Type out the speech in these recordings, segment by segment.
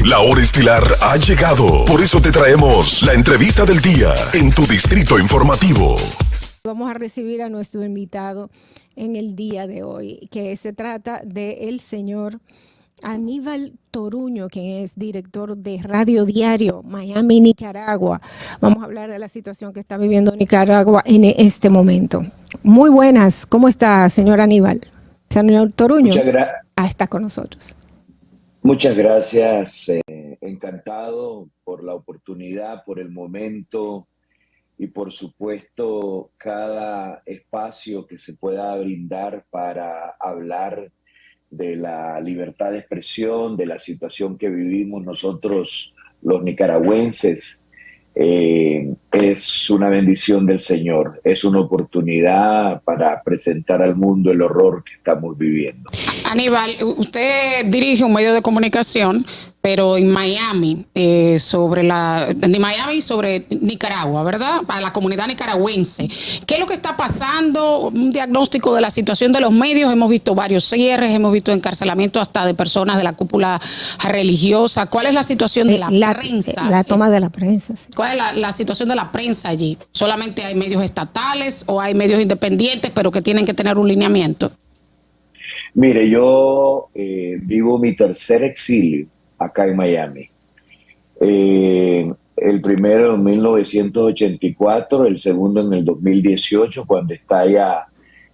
La hora estelar ha llegado. Por eso te traemos la entrevista del día en tu distrito informativo. Vamos a recibir a nuestro invitado en el día de hoy, que se trata del señor Aníbal Toruño, quien es director de Radio Diario Miami, Nicaragua. Vamos a hablar de la situación que está viviendo Nicaragua en este momento. Muy buenas, ¿cómo está, señor Aníbal? Señor Toruño, está con nosotros. Muchas gracias, encantado por la oportunidad, por el momento y por supuesto cada espacio que se pueda brindar para hablar de la libertad de expresión, de la situación que vivimos nosotros los nicaragüenses. Es una bendición del Señor, es una oportunidad para presentar al mundo el horror que estamos viviendo. Aníbal, usted dirige un medio de comunicación, pero en Miami, sobre Nicaragua, ¿verdad? Para la comunidad nicaragüense. ¿Qué es lo que está pasando? Un diagnóstico de la situación de los medios. Hemos visto varios cierres, hemos visto encarcelamiento hasta de personas de la cúpula religiosa. ¿Cuál es la situación de la prensa? La toma de la prensa. Sí. ¿Cuál es la situación de la prensa allí? ¿Solamente hay medios estatales o hay medios independientes, pero que tienen que tener un lineamiento? Mire, yo vivo mi tercer exilio acá en Miami. El primero en 1984, el segundo en el 2018, cuando estalla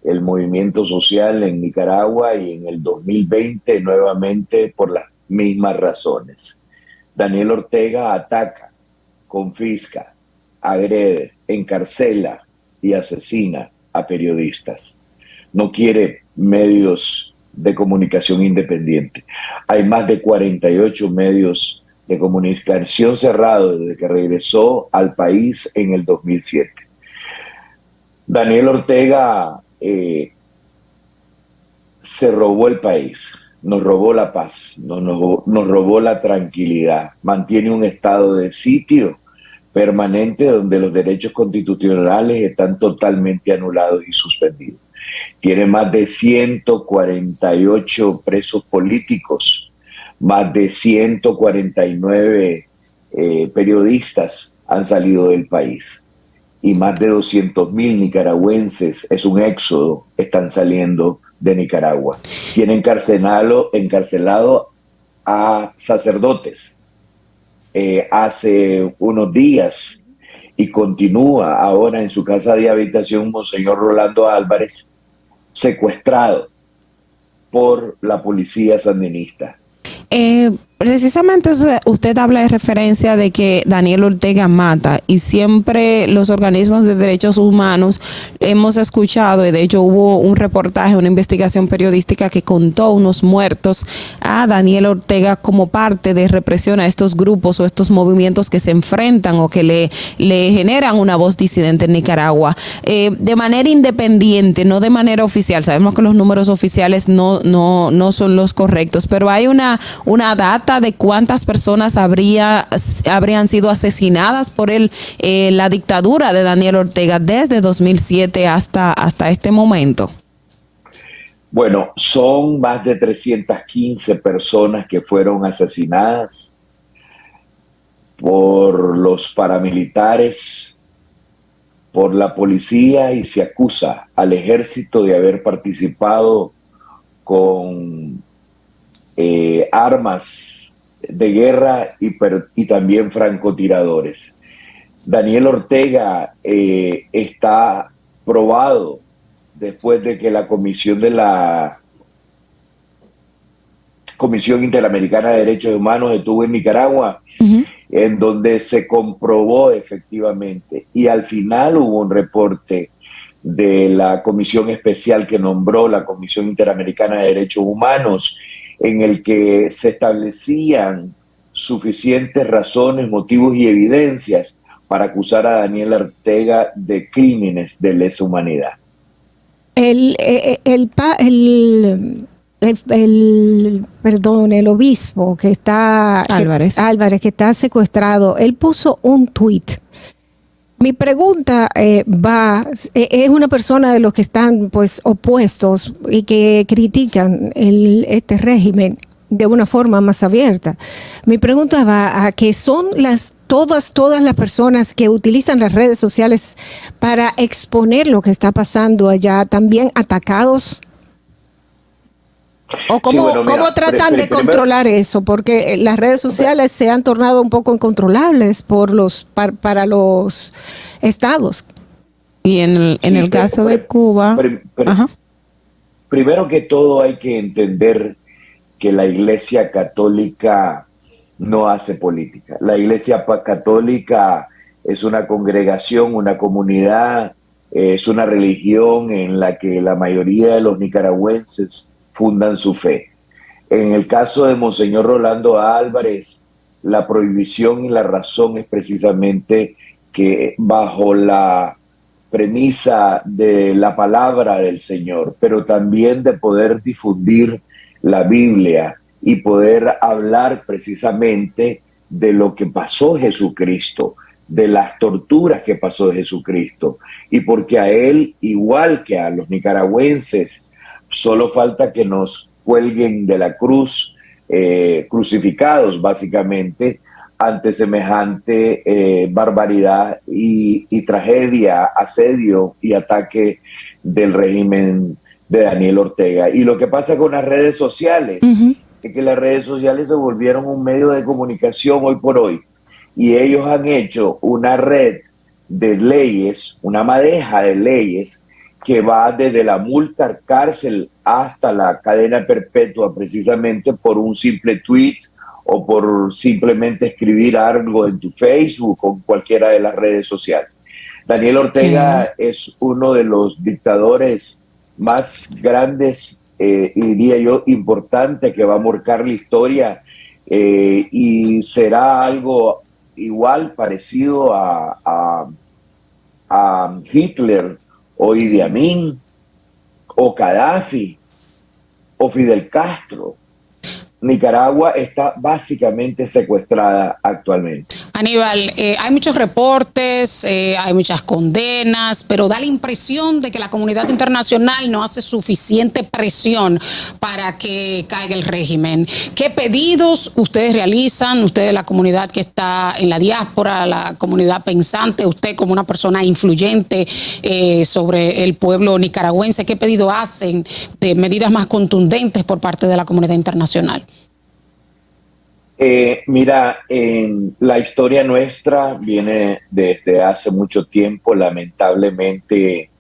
el movimiento social en Nicaragua, y en el 2020 nuevamente por las mismas razones. Daniel Ortega ataca, confisca, agrede, encarcela y asesina a periodistas. No quiere medios de comunicación independiente. Hay más de 48 medios de comunicación cerrados desde que regresó al país en el 2007. Daniel Ortega se robó el país, nos robó la paz, nos robó la tranquilidad, mantiene un estado de sitio permanente donde los derechos constitucionales están totalmente anulados y suspendidos. Tiene más de 148 presos políticos, más de 149 periodistas han salido del país y más de 200,000 nicaragüenses, es un éxodo, están saliendo de Nicaragua. Tiene encarcelado a sacerdotes hace unos días, y continúa ahora en su casa de habitación Monseñor Rolando Álvarez, secuestrado por la policía sandinista. Precisamente usted habla de referencia de que Daniel Ortega mata, y siempre los organismos de derechos humanos hemos escuchado, y de hecho hubo un reportaje, una investigación periodística que contó unos muertos a Daniel Ortega como parte de represión a estos grupos o estos movimientos que se enfrentan o que le generan una voz disidente en Nicaragua. De manera independiente, no de manera oficial. Sabemos que los números oficiales no son los correctos, pero hay una data de cuántas personas habrían sido asesinadas por la dictadura de Daniel Ortega desde 2007 hasta este momento. Bueno, son más de 315 personas que fueron asesinadas por los paramilitares, por la policía, y se acusa al ejército de haber participado con armas de guerra y también francotiradores. Daniel Ortega está probado después de que la Comisión Interamericana de Derechos Humanos estuvo en Nicaragua, en donde se comprobó efectivamente, y al final hubo un reporte de la comisión especial que nombró la Comisión Interamericana de Derechos Humanos, en el que se establecían suficientes razones, motivos y evidencias para acusar a Daniel Ortega de crímenes de lesa humanidad. El obispo que está Álvarez, que está secuestrado, él puso un tuit. Mi pregunta es una persona de los que están pues opuestos y que critican este régimen. de una forma más abierta. Mi pregunta va a que son todas las personas que utilizan las redes sociales para exponer lo que está pasando allá, también atacados. ¿O cómo, Sí, bueno, mira, cómo tratan de controlar eso? Porque las redes sociales se han tornado un poco incontrolables para los estados. Y en el caso de Cuba, ajá. Primero que todo hay que entender que la Iglesia Católica no hace política. La Iglesia Católica es una congregación, una comunidad, es una religión en la que la mayoría de los nicaragüenses fundan su fe. En el caso de Monseñor Rolando Álvarez, la prohibición y la razón es precisamente que bajo la premisa de la palabra del Señor, pero también de poder difundir la Biblia y poder hablar precisamente de lo que pasó Jesucristo, de las torturas que pasó Jesucristo, y porque a él, igual que a los nicaragüenses, solo falta que nos cuelguen de la cruz, crucificados básicamente, ante semejante barbaridad y tragedia, asedio y ataque del régimen de Daniel Ortega. Y lo que pasa con las redes sociales, es que las redes sociales se volvieron un medio de comunicación hoy por hoy, y ellos han hecho una red de leyes, una madeja de leyes, que va desde la multa, cárcel, hasta la cadena perpetua, precisamente por un simple tweet o por simplemente escribir algo en tu Facebook o en cualquiera de las redes sociales. Daniel Ortega es uno de los dictadores más grandes, y diría yo, importante, que va a marcar la historia, y será algo igual, parecido a Hitler, o Idi Amin, o Gaddafi, o Fidel Castro. Nicaragua está básicamente secuestrada actualmente. Aníbal, hay muchos reportes, hay muchas condenas, pero da la impresión de que la comunidad internacional no hace suficiente presión para que caiga el régimen. ¿Qué pedidos ustedes realizan, ustedes, la comunidad que está en la diáspora, la comunidad pensante, usted como una persona influyente sobre el pueblo nicaragüense, qué pedido hacen de medidas más contundentes por parte de la comunidad internacional? Mira, la historia nuestra viene desde hace mucho tiempo. Lamentablemente,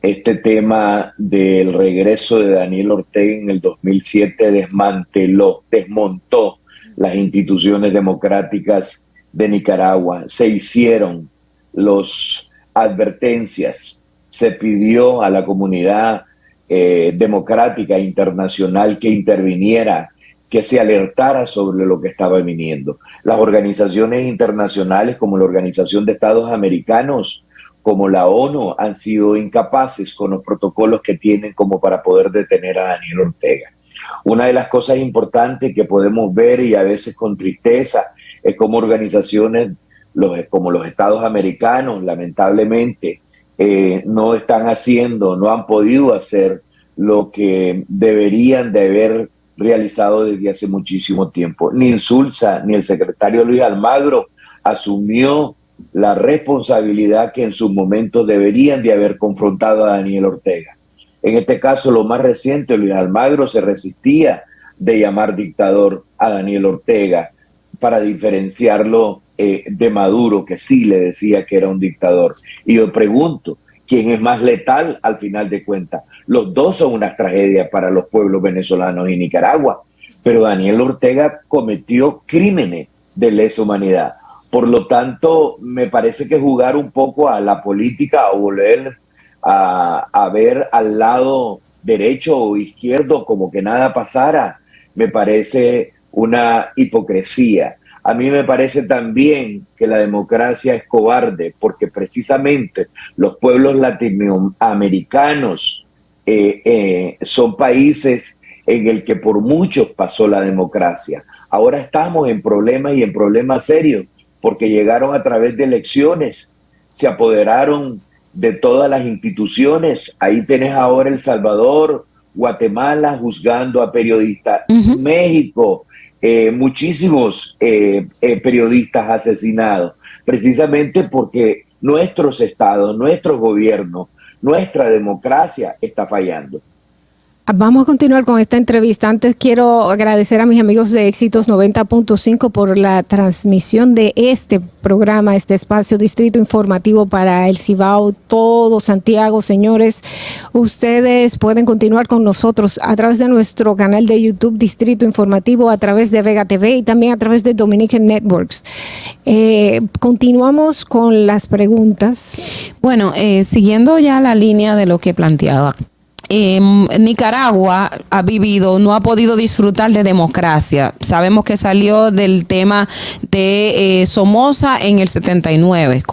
este tema del regreso de Daniel Ortega en el 2007 desmontó las instituciones democráticas de Nicaragua. Se hicieron las advertencias, se pidió a la comunidad democrática internacional que interviniera, que se alertara sobre lo que estaba viniendo. Las organizaciones internacionales, como la Organización de Estados Americanos, como la ONU, han sido incapaces con los protocolos que tienen como para poder detener a Daniel Ortega. Una de las cosas importantes que podemos ver, y a veces con tristeza, es como organizaciones como los Estados Americanos, lamentablemente, no han podido hacer lo que deberían de haber realizado desde hace muchísimo tiempo. Ni Insulza ni el secretario Luis Almagro asumió la responsabilidad que en su momento deberían de haber confrontado a Daniel Ortega. En este caso, lo más reciente, Luis Almagro se resistía de llamar dictador a Daniel Ortega para diferenciarlo de Maduro, que sí le decía que era un dictador. Y yo pregunto, ¿quién es más letal al final de cuentas? Los dos son una tragedia para los pueblos venezolanos y Nicaragua, pero Daniel Ortega cometió crímenes de lesa humanidad. Por lo tanto, me parece que jugar un poco a la política o volver a ver al lado derecho o izquierdo como que nada pasara, me parece una hipocresía. A mí me parece también que la democracia es cobarde, porque precisamente los pueblos latinoamericanos son países en el que por muchos pasó la democracia. Ahora estamos en problemas, y en problemas serios, porque llegaron a través de elecciones, se apoderaron de todas las instituciones. Ahí tenés ahora El Salvador, Guatemala juzgando a periodistas, México, muchísimos periodistas asesinados, precisamente porque nuestros estados, nuestro gobierno, nuestra democracia está fallando. Vamos a continuar con esta entrevista. Antes quiero agradecer a mis amigos de Éxitos 90.5 por la transmisión de este programa, este espacio Distrito Informativo para el Cibao, todo Santiago. Señores, ustedes pueden continuar con nosotros a través de nuestro canal de YouTube Distrito Informativo, a través de Vega TV y también a través de Dominican Networks. Continuamos con las preguntas. Bueno, siguiendo ya la línea de lo que planteaba. Nicaragua no ha podido disfrutar de democracia. Sabemos que salió del tema de Somoza en el 79.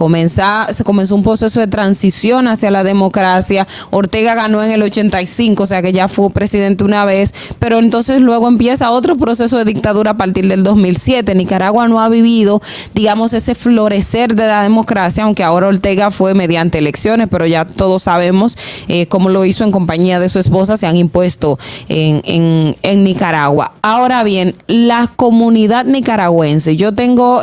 Se comenzó un proceso de transición hacia la democracia. Ortega ganó en el 85, o sea que ya fue presidente una vez, pero entonces luego empieza otro proceso de dictadura a partir del 2007. Nicaragua no ha vivido, digamos, ese florecer de la democracia, aunque ahora Ortega fue mediante elecciones, pero ya todos sabemos cómo lo hizo en compañía de su esposa, se han impuesto en Nicaragua. Ahora bien, la comunidad nicaragüense, yo tengo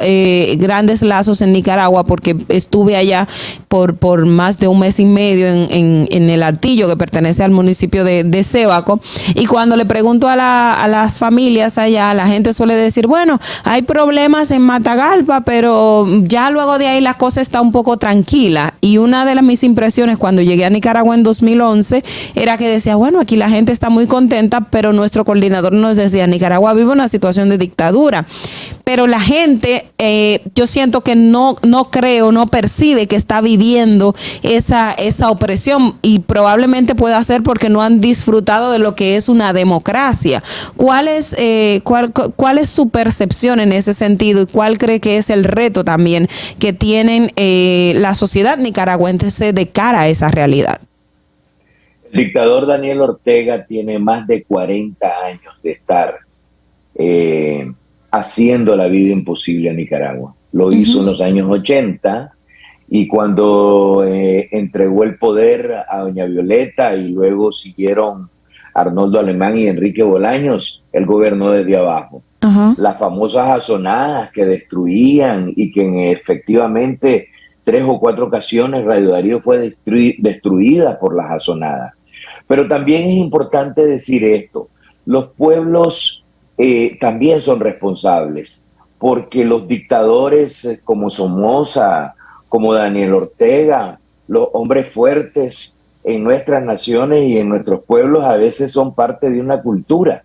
grandes lazos en Nicaragua porque estuve allá por más de un mes y medio en el Altillo, que pertenece al municipio de Sébaco, y cuando le pregunto a las familias allá, la gente suele decir, bueno, hay problemas en Matagalpa, pero ya luego de ahí la cosa está un poco tranquila. Y una de mis impresiones cuando llegué a Nicaragua en 2011 era que decía, bueno, aquí la gente está muy contenta, pero nuestro coordinador nos decía, Nicaragua vive una situación de dictadura. Pero la gente, yo siento que no percibe que está viviendo esa opresión, y probablemente pueda ser porque no han disfrutado de lo que es una democracia. ¿Cuál es su percepción en ese sentido, y cuál cree que es el reto también que tienen la sociedad nicaragüense de cara a esa realidad? El dictador Daniel Ortega tiene más de 40 años de estar haciendo la vida imposible a Nicaragua. Lo hizo en los años 80, y cuando entregó el poder a doña Violeta y luego siguieron Arnoldo Alemán y Enrique Bolaños, él gobernó desde abajo. Las famosas azonadas que destruían, y que efectivamente 3 o 4 ocasiones Radio Darío fue destruida por las azonadas. Pero también es importante decir esto, los pueblos también son responsables, porque los dictadores como Somoza, como Daniel Ortega, los hombres fuertes en nuestras naciones y en nuestros pueblos a veces son parte de una cultura,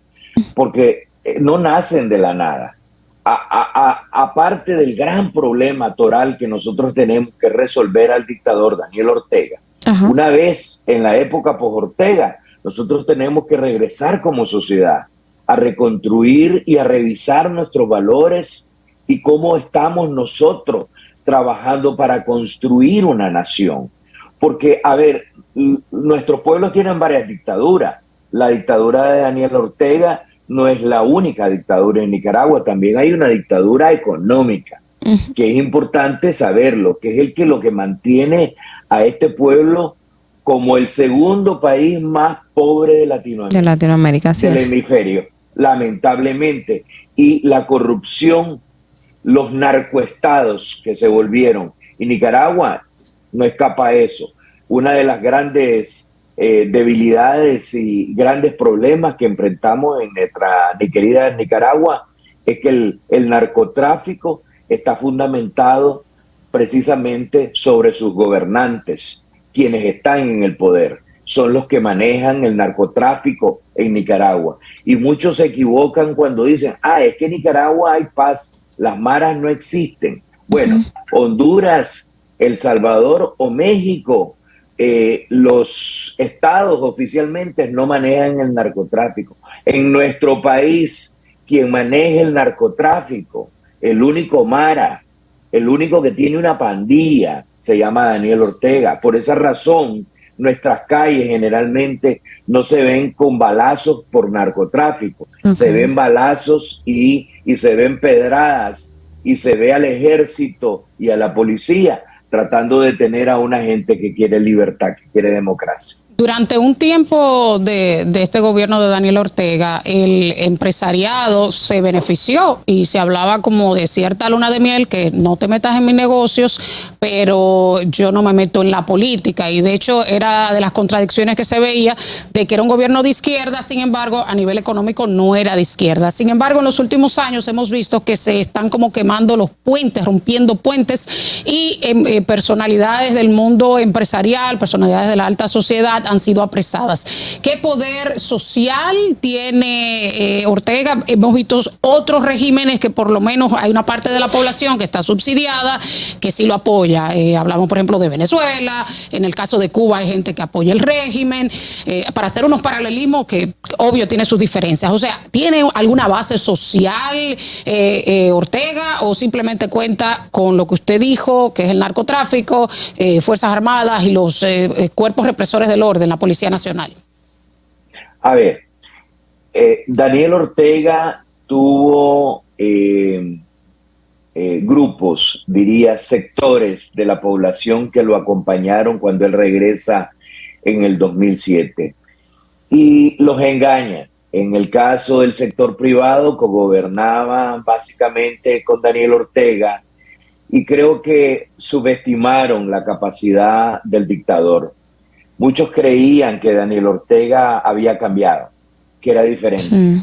porque no nacen de la nada. Aparte del gran problema toral que nosotros tenemos que resolver al dictador Daniel Ortega, una vez en la época post-Ortega, nosotros tenemos que regresar como sociedad a reconstruir y a revisar nuestros valores y cómo estamos nosotros trabajando para construir una nación. Porque, a ver, nuestros pueblos tienen varias dictaduras. La dictadura de Daniel Ortega no es la única dictadura en Nicaragua, también hay una dictadura económica, que es importante saberlo, que es lo que mantiene a este pueblo como el segundo país más pobre de Latinoamérica, sí, del hemisferio, lamentablemente. Y la corrupción, los narcoestados que se volvieron, y Nicaragua no escapa a eso. Una de las grandes debilidades y grandes problemas que enfrentamos en nuestra querida Nicaragua es que el narcotráfico está fundamentado precisamente sobre sus gobernantes. Quienes están en el poder son los que manejan el narcotráfico en Nicaragua. Y muchos se equivocan cuando dicen, es que en Nicaragua hay paz, las maras no existen. Bueno, Honduras, El Salvador o México, los estados oficialmente no manejan el narcotráfico. En nuestro país, quien maneja el narcotráfico, el único mara, el único que tiene una pandilla, se llama Daniel Ortega. Por esa razón, nuestras calles generalmente no se ven con balazos por narcotráfico. Se ven balazos y se ven pedradas, y se ve al ejército y a la policía tratando de detener a una gente que quiere libertad, que quiere democracia. Durante un tiempo de este gobierno de Daniel Ortega, el empresariado se benefició y se hablaba como de cierta luna de miel, que no te metas en mis negocios, pero yo no me meto en la política. Y de hecho era de las contradicciones que se veía de que era un gobierno de izquierda, sin embargo, a nivel económico no era de izquierda. Sin embargo, en los últimos años hemos visto que se están como quemando los puentes, rompiendo puentes, y personalidades del mundo empresarial, personalidades de la alta sociedad han sido apresadas. ¿Qué poder social tiene Ortega? Hemos visto otros regímenes que por lo menos hay una parte de la población que está subsidiada, que sí lo apoya. Hablamos, por ejemplo, de Venezuela. En el caso de Cuba hay gente que apoya el régimen. Para hacer unos paralelismos que, obvio, tiene sus diferencias. O sea, ¿tiene alguna base social Ortega, o simplemente cuenta con lo que usted dijo, que es el narcotráfico, Fuerzas Armadas y los cuerpos represores del orden, la Policía Nacional? A ver, Daniel Ortega tuvo grupos, diría sectores de la población que lo acompañaron cuando él regresa en el 2007 y los engaña. En el caso del sector privado, que gobernaba básicamente con Daniel Ortega, y creo que subestimaron la capacidad del dictador. Muchos creían que Daniel Ortega había cambiado, que era diferente. Sí.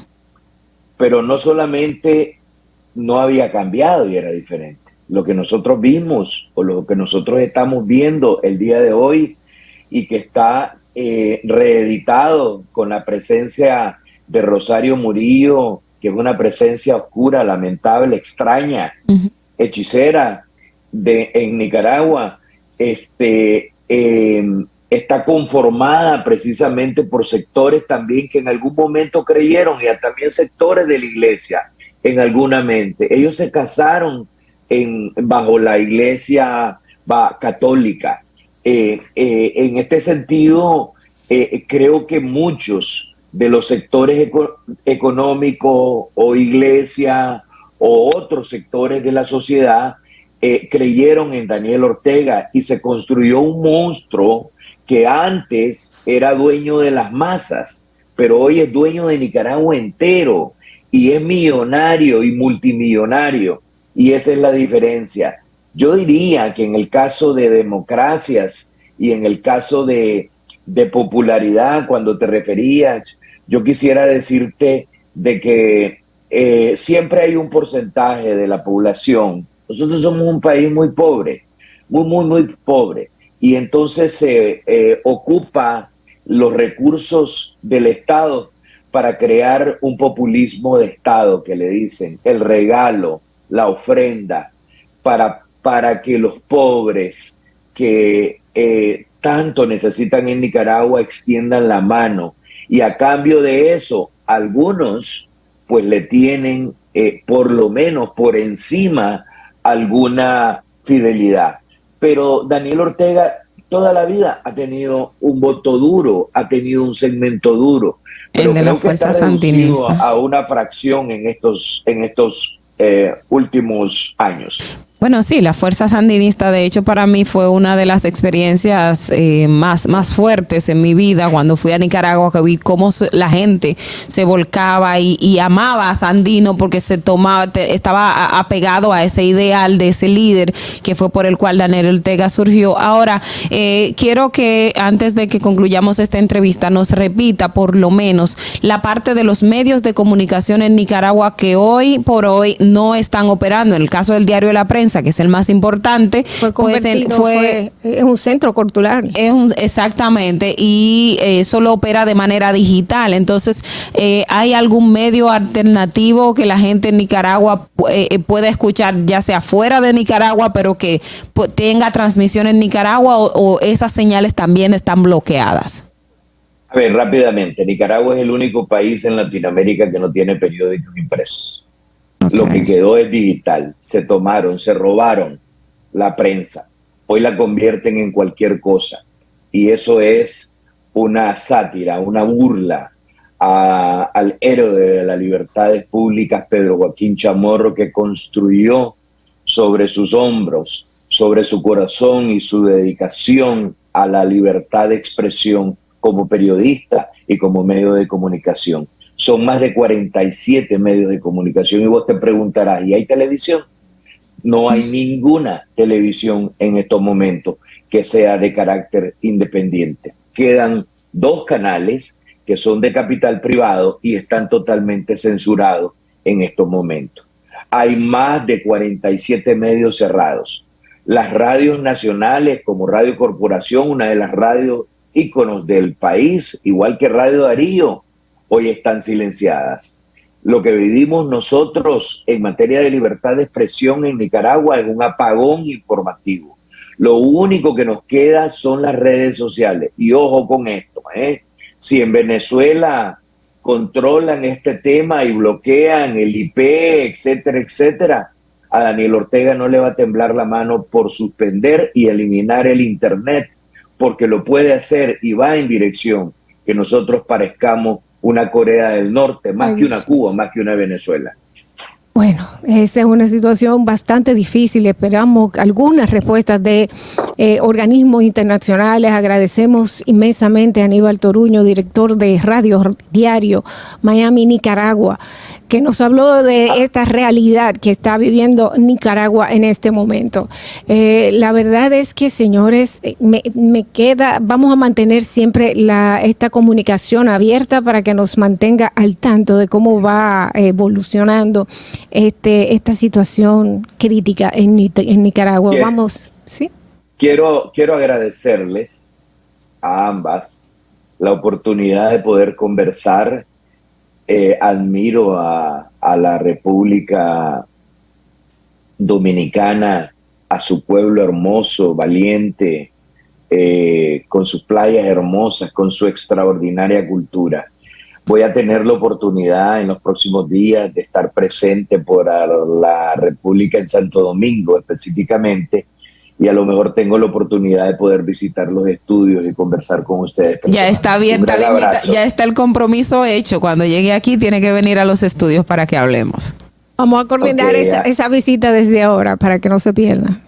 Pero no solamente no había cambiado y era diferente. Lo que nosotros vimos, o lo que nosotros estamos viendo el día de hoy, y que está reeditado con la presencia de Rosario Murillo, que es una presencia oscura, lamentable, extraña, hechicera en Nicaragua, está conformada precisamente por sectores también que en algún momento creyeron, y también sectores de la iglesia en alguna mente. Ellos se casaron bajo la iglesia católica. En este sentido, creo que muchos de los sectores económicos o iglesia o otros sectores de la sociedad creyeron en Daniel Ortega, y se construyó un monstruo que antes era dueño de las masas, pero hoy es dueño de Nicaragua entero, y es millonario y multimillonario, y esa es la diferencia. Yo diría que en el caso de democracias y en el caso de popularidad, cuando te referías, yo quisiera decirte de que siempre hay un porcentaje de la población. Nosotros somos un país muy pobre, muy pobre, y entonces se ocupa los recursos del Estado para crear un populismo de Estado, que le dicen, el regalo, la ofrenda, para que los pobres que tanto necesitan en Nicaragua extiendan la mano, y a cambio de eso, algunos pues le tienen por lo menos por encima alguna fidelidad. Pero Daniel Ortega toda la vida ha tenido un voto duro, ha tenido un segmento duro, pero el de la fuerza sandinista, a una fracción en estos últimos años. Bueno, sí, la fuerza sandinista, de hecho, para mí fue una de las experiencias más fuertes en mi vida cuando fui a Nicaragua, que vi cómo la gente se volcaba y amaba a Sandino porque estaba apegado a ese ideal de ese líder que fue por el cual Daniel Ortega surgió. Ahora, quiero que antes de que concluyamos esta entrevista nos repita por lo menos la parte de los medios de comunicación en Nicaragua que hoy por hoy no están operando. En el caso del Diario de la Prensa, que es el más importante, fue un centro cultural. Exactamente, y solo opera de manera digital. Entonces, ¿hay algún medio alternativo que la gente en Nicaragua pueda escuchar, ya sea fuera de Nicaragua, pero que tenga transmisión en Nicaragua, o esas señales también están bloqueadas? A ver, rápidamente, Nicaragua es el único país en Latinoamérica que no tiene periódicos impresos. Okay. Lo que quedó es digital. Se robaron la prensa. Hoy la convierten en cualquier cosa. Y eso es una sátira, una burla al héroe de las libertades públicas, Pedro Joaquín Chamorro, que construyó sobre sus hombros, sobre su corazón y su dedicación a la libertad de expresión, como periodista y como medio de comunicación. Son más de 47 medios de comunicación y vos te preguntarás, ¿y hay televisión? No hay ninguna televisión en estos momentos que sea de carácter independiente. Quedan 2 canales que son de capital privado y están totalmente censurados en estos momentos. Hay más de 47 medios cerrados. Las radios nacionales como Radio Corporación, una de las radios íconos del país, igual que Radio Darío, hoy están silenciadas. Lo que vivimos nosotros en materia de libertad de expresión en Nicaragua es un apagón informativo. Lo único que nos queda son las redes sociales. Y ojo con esto, si en Venezuela controlan este tema y bloquean el IP, etcétera, etcétera, a Daniel Ortega no le va a temblar la mano por suspender y eliminar el Internet, porque lo puede hacer y va en dirección que nosotros parezcamos una Corea del Norte, más que una Cuba, más que una Venezuela. Bueno, esa es una situación bastante difícil. Esperamos algunas respuestas de organismos internacionales. Agradecemos inmensamente a Aníbal Toruño, director de Radio Diario Miami, Nicaragua, que nos habló de esta realidad que está viviendo Nicaragua en este momento. La verdad es que, señores, vamos a mantener siempre esta comunicación abierta para que nos mantenga al tanto de cómo va evolucionando esta situación crítica en Nicaragua. Vamos, ¿sí? Quiero agradecerles a ambas la oportunidad de poder conversar. Admiro a la República Dominicana, a su pueblo hermoso, valiente, con sus playas hermosas, con su extraordinaria cultura. Voy a tener la oportunidad en los próximos días de estar presente por la República en Santo Domingo específicamente, y a lo mejor tengo la oportunidad de poder visitar los estudios y conversar con ustedes. Ya está abierta ya está el compromiso hecho. Cuando llegue aquí tiene que venir a los estudios para que hablemos. Vamos a coordinar esa visita desde ahora para que no se pierda.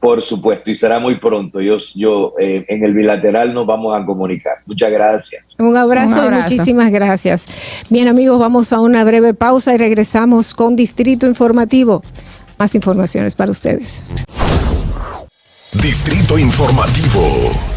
Por supuesto, y será muy pronto. Yo en el bilateral nos vamos a comunicar. Muchas gracias. Un abrazo y muchísimas gracias. Bien, amigos, vamos a una breve pausa y regresamos con Distrito Informativo. Más informaciones para ustedes. Distrito Informativo.